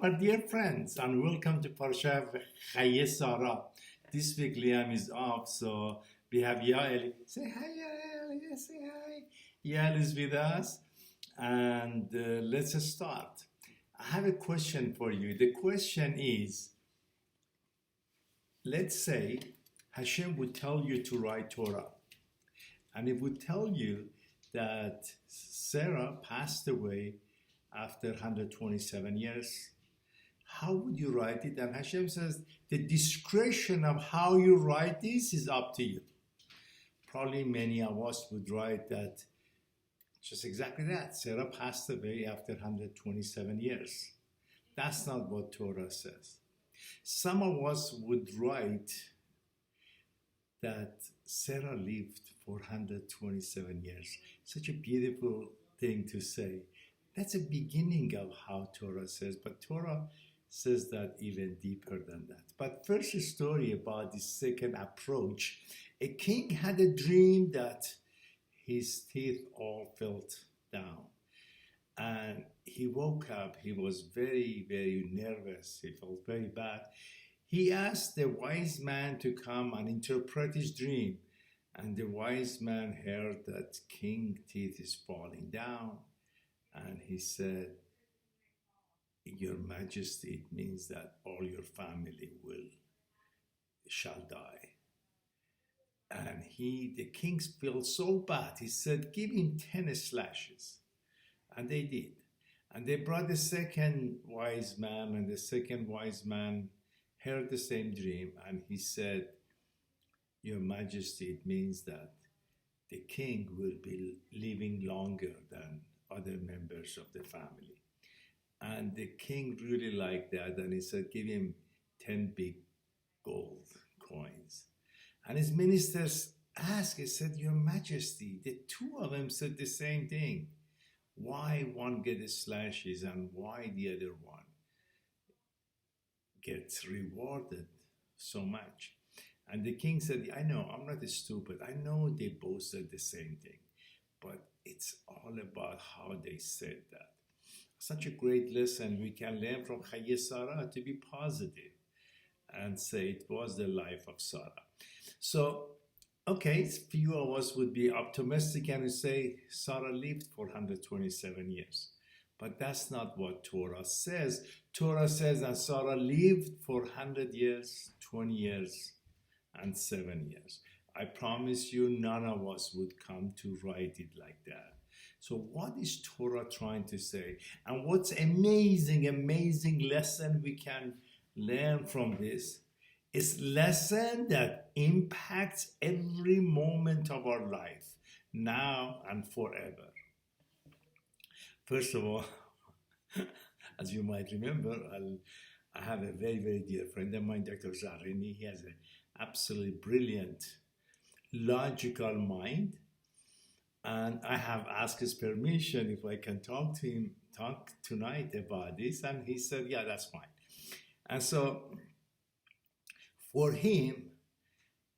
Our dear friends, and welcome to Parsha Chayei Sarah. This week Liam is off, so we have Yael. Say hi, Yael. Yes, say hi. Yael is with us, and let's start. I have a question for you. The question is, let's say Hashem would tell you to write Torah, and it would tell you that Sarah passed away after 127 years. How would you write it? And Hashem says, the discretion of how you write this is up to you. Probably many of us would write that, just exactly that. Sarah passed away after 127 years. That's not what Torah says. Some of us would write that Sarah lived for 127 years. Such a beautiful thing to say. That's a beginning of how Torah says, but Torah says that even deeper than that. But first, a story about the second approach. A king had a dream that his teeth all fell down. And he woke up, he was very, very nervous, he felt very bad. He asked the wise man to come and interpret his dream. And the wise man heard that king teeth is falling down. And he said, Your Majesty, it means that all your family shall die. And the king felt so bad. He said, give him 10 slashes. And they did. And they brought the second wise man, and the second wise man heard the same dream. And he said, Your Majesty, it means that the king will be living longer than other members of the family. And the king really liked that, and he said, give him 10 big gold coins. And his ministers asked, he said, Your Majesty, the two of them said the same thing. Why one gets slashes and why the other one gets rewarded so much? And the king said, I know, I'm not stupid. I know they both said the same thing, but it's all about how they said that. Such a great lesson we can learn from Chayei Sarah, to be positive and say it was the life of Sarah. So, okay, few of us would be optimistic and say Sarah lived for 127 years. But that's not what Torah says. Torah says that Sarah lived for 100 years, 20 years, and 7 years. I promise you, none of us would come to write it like that. So what is Torah trying to say? And what's amazing lesson we can learn from this is lesson that impacts every moment of our life, now and forever. First of all, as you might remember, I have a very, very dear friend of mine, Dr. Zarini. He has an absolutely brilliant, logical mind. And I have asked his permission if I can talk tonight about this. And he said, yeah, that's fine. And so for him,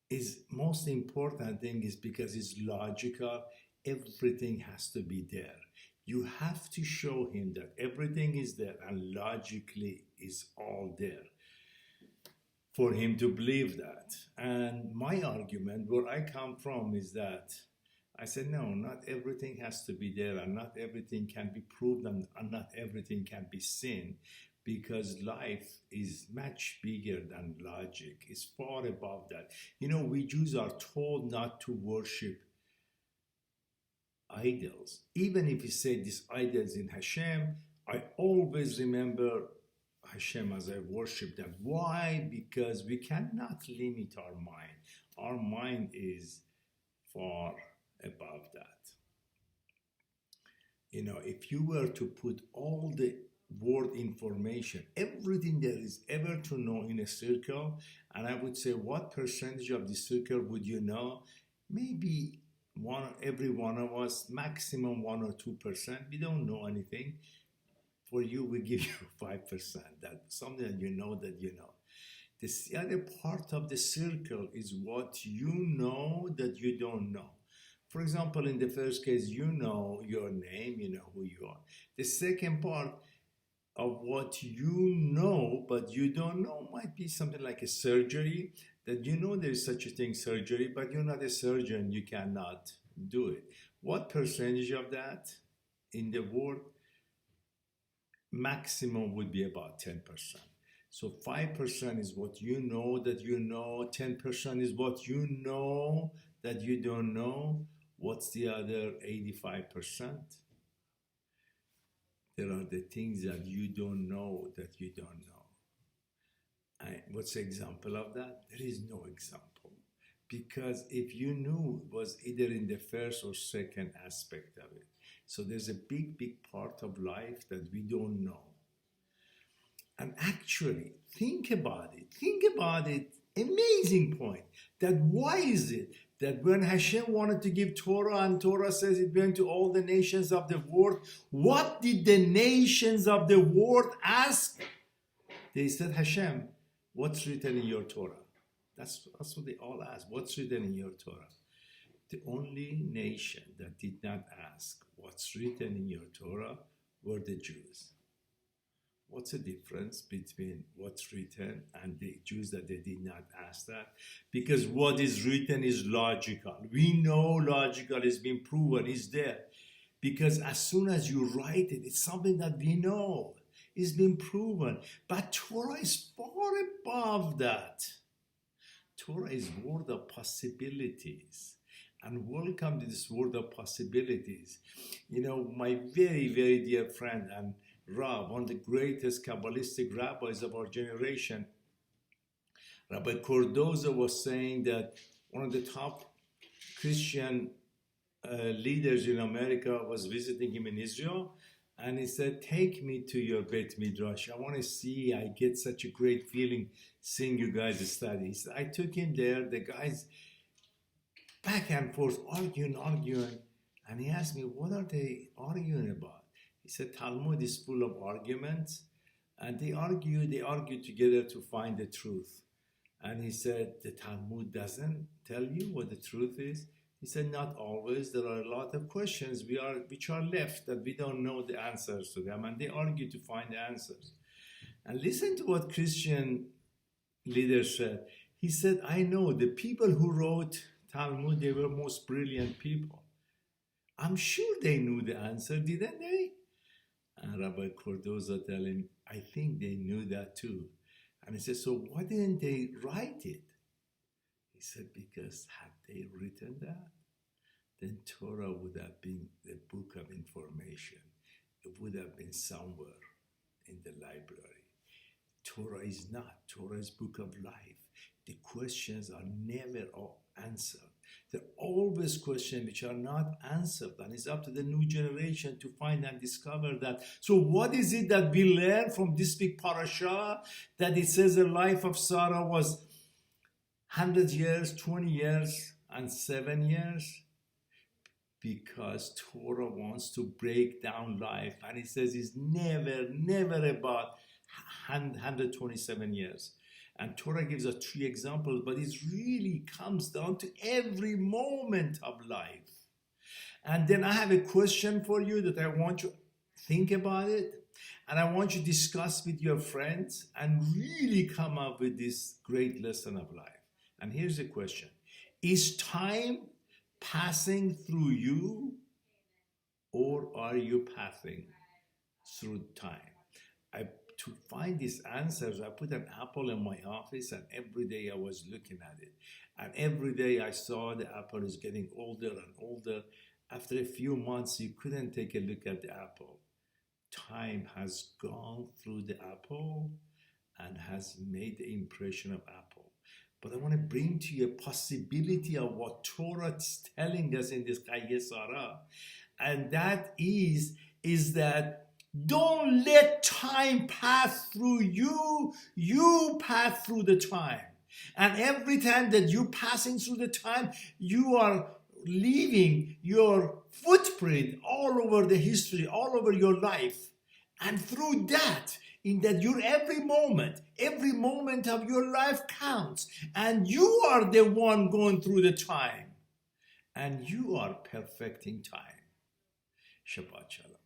his most important thing is because it's logical, everything has to be there. You have to show him that everything is there and logically is all there for him to believe that. And my argument, where I come from, is that I said, no, not everything has to be there, and not everything can be proved, and not everything can be seen, because life is much bigger than logic. It's far above that. You know, we Jews are told not to worship idols. Even if you say these idols in Hashem, I always remember Hashem as I worship them. Why? Because we cannot limit our mind. Our mind is far above that. You know, if you were to put all the word information, everything there is ever to know in a circle, and I would say, what percentage of the circle would you know? Maybe every one of us, maximum 1 or 2%. We don't know anything. For you, we give you 5%. That's something that you know. This other part of the circle is what you know that you don't know. For example, in the first case, you know your name, you know who you are. The second part, of what you know, but you don't know. Might be something like a surgery, that you know there's such a thing, surgery, but you're not a surgeon, you cannot do it. What percentage of that in the world? Maximum would be about 10%. So 5% is what you know that you know, 10% is what you know that you don't know. What's the other 85%? There are the things that you don't know that you don't know. And what's the example of that? There is no example. Because if you knew, it was either in the first or second aspect of it. So there's a big, big part of life that we don't know. And actually, think about it. Think about it. Amazing point. That why is it that when Hashem wanted to give Torah, and Torah says it went to all the nations of the world, what did the nations of the world ask? They said, Hashem, what's written in your Torah? That's what they all asked. What's written in your Torah? The only nation that did not ask what's written in your Torah were the Jews. What's the difference between what's written and the Jews that they did not ask that? Because what is written is logical. We know logical is being proven, is there. Because as soon as you write it, it's something that we know. It's been proven. But Torah is far above that. Torah is world of possibilities. And welcome to this world of possibilities. You know, my very, very dear friend and Rav, one of the greatest Kabbalistic rabbis of our generation, Rabbi Cordoza, was saying that one of the top Christian leaders in America was visiting him in Israel, and he said, take me to your Beit Midrash. I want to see, I get such a great feeling seeing you guys study. He said, I took him there, the guys back and forth, arguing, and he asked me, what are they arguing about? He said, Talmud is full of arguments, and they argue together to find the truth. And he said, the Talmud doesn't tell you what the truth is? He said, not always. There are a lot of questions which are left that we don't know the answers to them, and they argue to find the answers. And listen to what Christian leaders said. He said, I know the people who wrote Talmud, they were most brilliant people. I'm sure they knew the answer, didn't they? And Rabbi Cordoza tell him, I think they knew that too. And he said, so why didn't they write it? He said, because had they written that, then Torah would have been the book of information. It would have been somewhere in the library. Torah is not. Torah is book of life. The questions are never answered. There are always questions which are not answered, and it's up to the new generation to find and discover that. So what is it that we learn from this big parasha, that it says the life of Sarah was 100 years, 20 years, and 7 years? Because Torah wants to break down life, and it says it's never about 127 years. And Torah gives us 3 examples, but it really comes down to every moment of life. And then I have a question for you that I want you to think about it, and I want you to discuss with your friends and really come up with this great lesson of life. And here's the question. Is time passing through you, or are you passing through time? To find these answers, I put an apple in my office, and every day I was looking at it. And every day I saw the apple is getting older and older. After a few months, you couldn't take a look at the apple. Time has gone through the apple and has made the impression of apple. But I want to bring to you a possibility of what Torah is telling us in this Chayei Sarah. And that is that don't let time pass through you. You pass through the time. And every time that you're passing through the time, you are leaving your footprint all over the history, all over your life. And through that, in that your every moment of your life counts. And you are the one going through the time. And you are perfecting time. Shabbat Shalom.